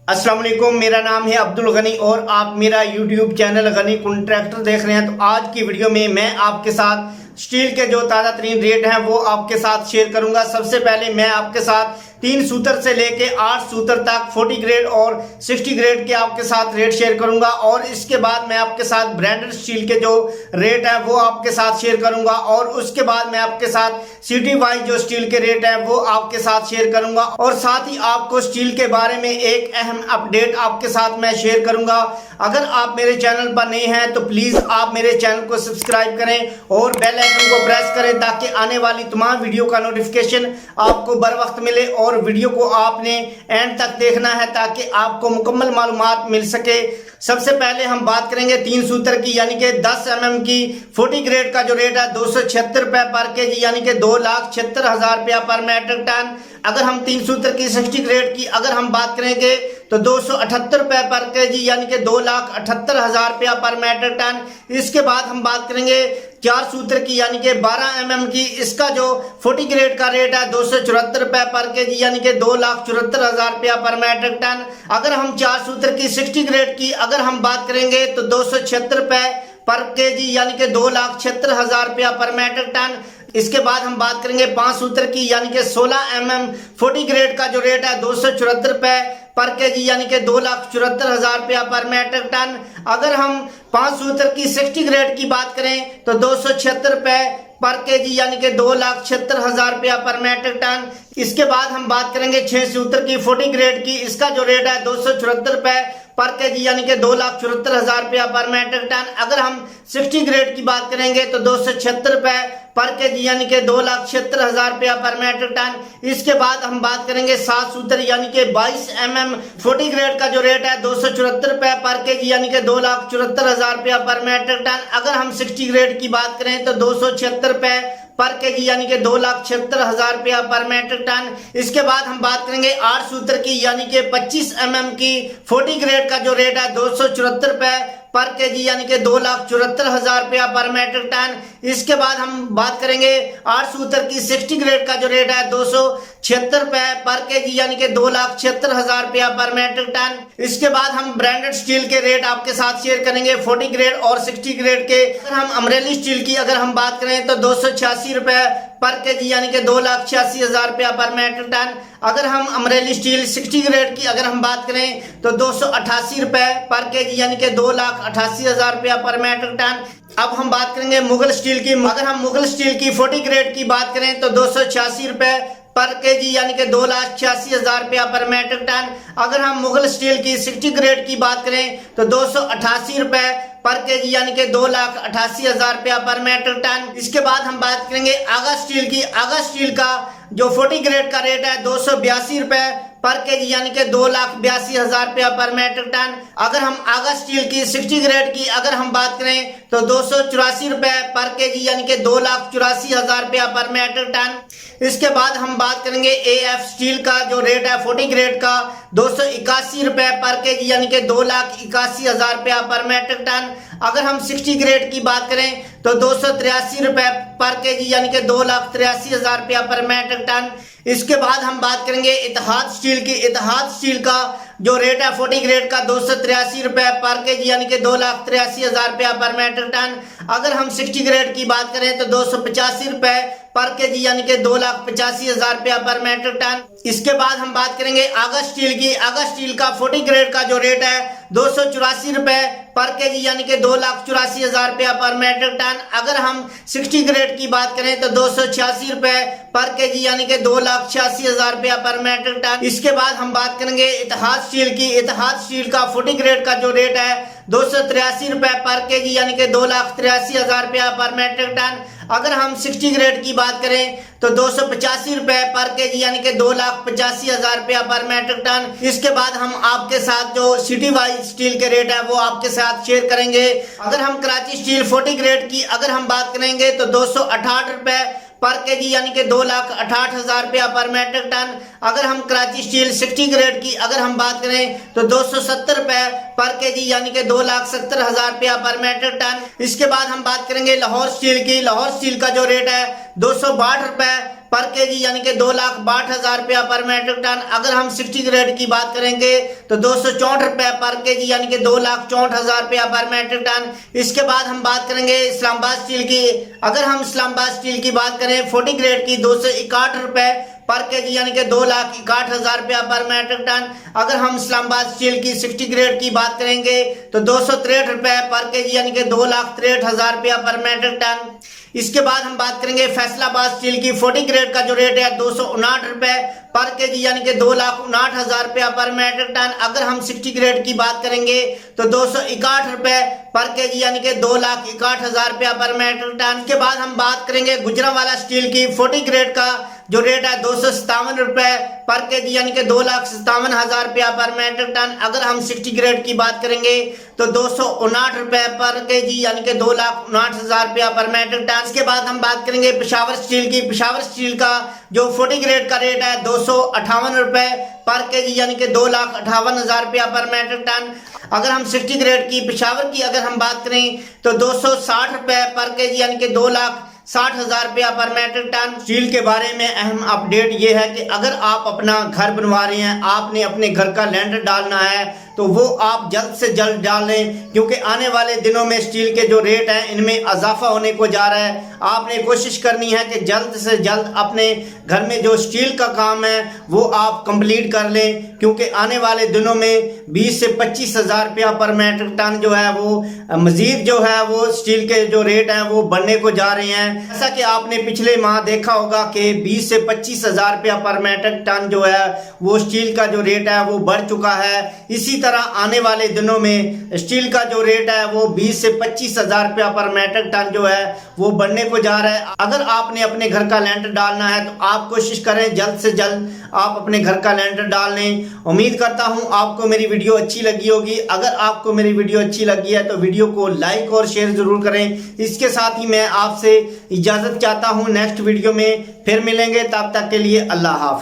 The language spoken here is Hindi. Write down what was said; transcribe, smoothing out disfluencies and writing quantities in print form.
अस्सलाम वालेकुम, मेरा नाम है अब्दुल गनी और आप मेरा यूट्यूब चैनल गनी कॉन्ट्रैक्टर देख रहे हैं। तो आज की वीडियो में मैं आपके साथ स्टील के जो ताज़ा तरीन रेट हैं वो आपके साथ शेयर करूंगा। सबसे पहले मैं आपके साथ 3 सूत्र से लेके 8 सूत्र तक 40 ग्रेड और 60 ग्रेड के आपके साथ रेट शेयर करूंगा और इसके बाद मैं आपके साथ ब्रांडेड स्टील के जो रेट है वो आपके साथ शेयर करूंगा और उसके बाद मैं आपके साथ सिटी वाइज जो स्टील के रेट है वो आपके साथ शेयर करूंगा और साथ ही आपको स्टील के बारे में एक अहम अपडेट आपके साथ मैं शेयर करूंगा। अगर आप मेरे चैनल पर नए हैं तो प्लीज आप मेरे चैनल को सब्सक्राइब करें और बेल आइकन को प्रेस करें ताकि आने वाली तमाम वीडियो का नोटिफिकेशन आपको बर वक्त मिले और वीडियो को आपने एंड तक देखना है ताकि आपको मुकम्मल मालूमात मिल सके। सबसे पहले हम बात करेंगे 3 सूत्र की यानी कि 10 mm की 40 ग्रेड का जो रेट है 276 रुपए पर केजी यानी कि 2,76,000 रुपया पर मेट्रिक टन। अगर हम 3 सूत्र की 60 ग्रेड की अगर हम बात करेंगे तो 278 रुपए पर केजी यानी कि 2,78,000 रुपया पर मेट्रिक टन। इसके बाद हम बात करेंगे 4 सूत्र की यानी कि 12 mm की, इसका जो 40 ग्रेड का रेट है 274 रुपए पर केजी यानी कि 2,74,000 रुपया पर मेट्रिक टन। अगर हम 4 सूत्र की 60 ग्रेड की अगर हम बात करेंगे तो 276 रुपए पर केजी यानी कि 2,76,000 रुपया पर मेट्रिक टन। इसके बाद हम बात करेंगे 5 सूत्र की यानी कि 16 mm 40 ग्रेड का जो रेट है 274 रुपए पर केजी यानी कि 2,74,000 रुपया पर मेट्रिक टन। अगर हम 5 सूत्र की 60 ग्रेड की बात करें तो 276 रुपए पर केजी यानी कि 2,76,000 रुपया पर मेट्रिक टन। इसके बाद हम बात करेंगे 6 सूत्र की 40 ग्रेड की, इसका जो रेट है 274 रुपए पर केजी यानी कि 2,74,000 रुपया पर मेट्रिक टन। अगर हम 60 ग्रेड की बात करेंगे तो 276 रुपए पर केजी यानी कि 2,76,000 रुपया पर मेट्रिक टन। इसके बाद हम बात करेंगे 7 सूत्र यानी कि 22 mm 40 ग्रेड का जो रेट है 274 रुपए पर केजी यानी कि 2,74,000 रुपया पर मेट्रिक टन। अगर हम 60 ग्रेड की बात करें तो 276 रुपए पर केजी यानी कि 2,76,000 रुपया पर मेट्रिक टन। इसके बाद हम बात करेंगे 8 सूत्र की यानी कि 25 mm की 40 ग्रेड का जो रेट है 274 रुपए पर केजी यानी कि 2,74,000 रुपया पर मेट्रिक टन। इसके बाद हम बात करेंगे 8 सूत्र की 60 ग्रेड का जो रेट है 276 रुपए पर केजी यानी कि 2,76,000 रुपया पर मेट्रिक टन। इसके बाद हम ब्रांडेड स्टील के रेट आपके साथ शेयर करेंगे 40 ग्रेड और 60 ग्रेड के। अगर हम अमरेली स्टील की अगर हम बात करें तो 286 रुपए पर केजी यानी कि 2,86,000 रुपया पर मेट्रिक टन। अगर हम अमरेली स्टील 60 ग्रेड की अगर हम बात करें तो 288 रुपए पर केजी यानी कि 2,88,000 रुपया पर मेट्रिक टन। अब हम बात करेंगे मुगल स्टील की। अगर हम मुगल स्टील की 40 ग्रेड की बात करें तो 286 रुपए पर केजी यानी कि 2,86,000 रुपया पर मेट्रिक टन। अगर हम मुगल स्टील की 60 ग्रेड की बात करें तो 288 रुपए पर केजी यानी कि 2,88,000 रुपया पर मेट्रिक टन। इसके बाद हम बात करेंगे आगा स्टील की। आगा स्टील का जो 40 ग्रेड का रेट है 282 रुपए पर केजी यानी कि 2,82,000 रुपया पर मेट्रिक टन। अगर हम आगा स्टील की 60 ग्रेड की अगर हम बात करें तो 284 रुपए पर केजी यानी कि 2,84,000 रुपया पर मेट्रिक टन। इसके बाद हम बात करेंगे AF स्टील का जो रेट है 40 ग्रेड का 281 रुपए पर केजी यानी कि 2,81,000 रुपया पर मेट्रिक टन। अगर हम 60 ग्रेड की बात करें तो 283 रुपए पर केजी यानी कि 2,83,000 रुपया पर मेट्रिक टन। इसके बाद हम बात करेंगे इतिहाद स्टील की। इतिहाद स्टील का जो रेट है 40 ग्रेड का 283 रुपए पर केजी यानी कि 2,83,000 रुपया पर मेट्रिक टन। अगर हम 60 ग्रेड की बात करें तो 285 रुपए पर केजी यानी कि 2,85,000 रुपया पर मेट्रिक टन। इसके बाद हम बात करेंगे आगा स्टील की। आगा स्टील का 40 ग्रेड का जो रेट है 284 रुपए पर केजी यानी कि 2,84,000 रुपया पर मेट्रिक टन। अगर हम 60 ग्रेड की बात करें तो 286 रुपए पर केजी यानी कि 2,86,000 रुपया पर मेट्रिक टन। इसके बाद हम बात करेंगे इतिहाद स्टील की। इतिहाद स्टील का 40 ग्रेड का जो रेट है 283 रुपए पर केजी यानी कि 2,83,000 रुपया पर मेट्रिक टन। अगर हम 60 ग्रेड की बात करें तो 285 रुपए पर केजी यानी कि 2,85,000 रुपया पर मेट्रिक टन। इसके बाद हम आपके साथ जो सिटी वाइज स्टील के रेट है वो आपके साथ शेयर करेंगे। अगर हम कराची स्टील 40 ग्रेड की अगर हम बात करेंगे तो 268 रुपए पर केजी यानी कि 2,68,000 रुपया पर मेट्रिक टन। अगर हम कराची स्टील 60 ग्रेड की अगर हम बात करें तो 270 रुपए पर केजी यानी कि 2,70,000 रुपया पर मेट्रिक टन। इसके बाद हम बात करेंगे लाहौर स्टील की। लाहौर स्टील का जो रेट है ₹262 पर केजी यानी कि 2,62,000 रुपया पर मेट्रिक टन। अगर हम 60 ग्रेड की बात करेंगे तो ₹264 पर केजी यानी कि 2,64,000 रुपया पर मेट्रिक टन। इसके बाद हम बात करेंगे इस्लामाबाद स्टील की। अगर हम इस्लामाबाद स्टील की बात करें 40 ग्रेड की ₹261 पर केजी यानी कि 2,61,000 रुपया पर मेट्रिक टन। अगर हम इस्लामाबाद स्टील की 60 ग्रेड की बात करेंगे तो ₹263 पर केजी यानी कि 2,63,000 रुपया पर मेट्रिक टन। इसके बाद हम बात करेंगे फैसलाबाद स्टील की 40 ग्रेड का जो रेट है ₹259 पर केजी यानी कि 2,59,000 रुपया पर मेट्रिक टन। अगर हम 60 ग्रेड की बात करेंगे तो ₹261 पर केजी यानी कि 2,61,000 रुपया पर मेट्रिक टन। के बाद हम बात करेंगे गुजरांवाला स्टील की 40 ग्रेड का जो रेट है ₹257 पर केजी यानी कि 2,57,000 रुपया पर मेट्रिक टन। अगर हम 60 ग्रेड की बात करेंगे तो ₹259 पर केजी यानी कि 2,59,000 रुपया पर मेट्रिक टन। इसके बाद हम बात करेंगे पेशावर स्टील की। पेशावर स्टील का जो 40 ग्रेड का रेट है ₹258 पर केजी यानी कि 2,58,000 रुपया पर मेट्रिक टन। अगर हम 60 ग्रेड की पेशावर की अगर हम बात करें तो ₹260 पर केजी यानी कि 2,60,000 रुपया पर मेट्रिक टन। स्टील के बारे में अहम अपडेट ये है कि अगर आप अपना घर बनवा रहे हैं, आपने अपने घर का लेंटर डालना है तो वो आप जल्द से जल्द डाल लें, क्योंकि आने वाले दिनों में स्टील के जो रेट हैं इनमें इजाफा होने को जा रहा है। आपने कोशिश करनी है कि जल्द से जल्द अपने घर में जो स्टील का काम है वो आप कंप्लीट कर लें, क्योंकि आने वाले दिनों में 20 से 25,000 रुपया पर मेट्रिक टन जो है वो मजीद जो है वो स्टील के जो रेट हैं वो बढ़ने को जा रहे हैं। जैसा कि आपने पिछले माह देखा होगा कि 20 से 25,000 रुपया पर मेट्रिक टन जो है वो स्टील का जो रेट है वो बढ़ चुका है। इसी तरह आने वाले दिनों में स्टील का जो रेट है वो 20 से 25,000 रुपया पर मेट्रिक टन जो है वो बढ़ने को जा रहा है। अगर आपने अपने घर का लेंटर डालना है तो आप कोशिश करें जल्द से जल्द आप अपने घर का लेंटर डाल लें। उम्मीद करता हूं आपको मेरी वीडियो अच्छी लगी होगी। अगर आपको मेरी वीडियो अच्छी लगी है तो वीडियो को लाइक और शेयर जरूर करें। इसके साथ ही मैं आपसे इजाजत चाहता हूं, नेक्स्ट वीडियो में फिर मिलेंगे, तब तक के लिए अल्लाह हाफ़िज़।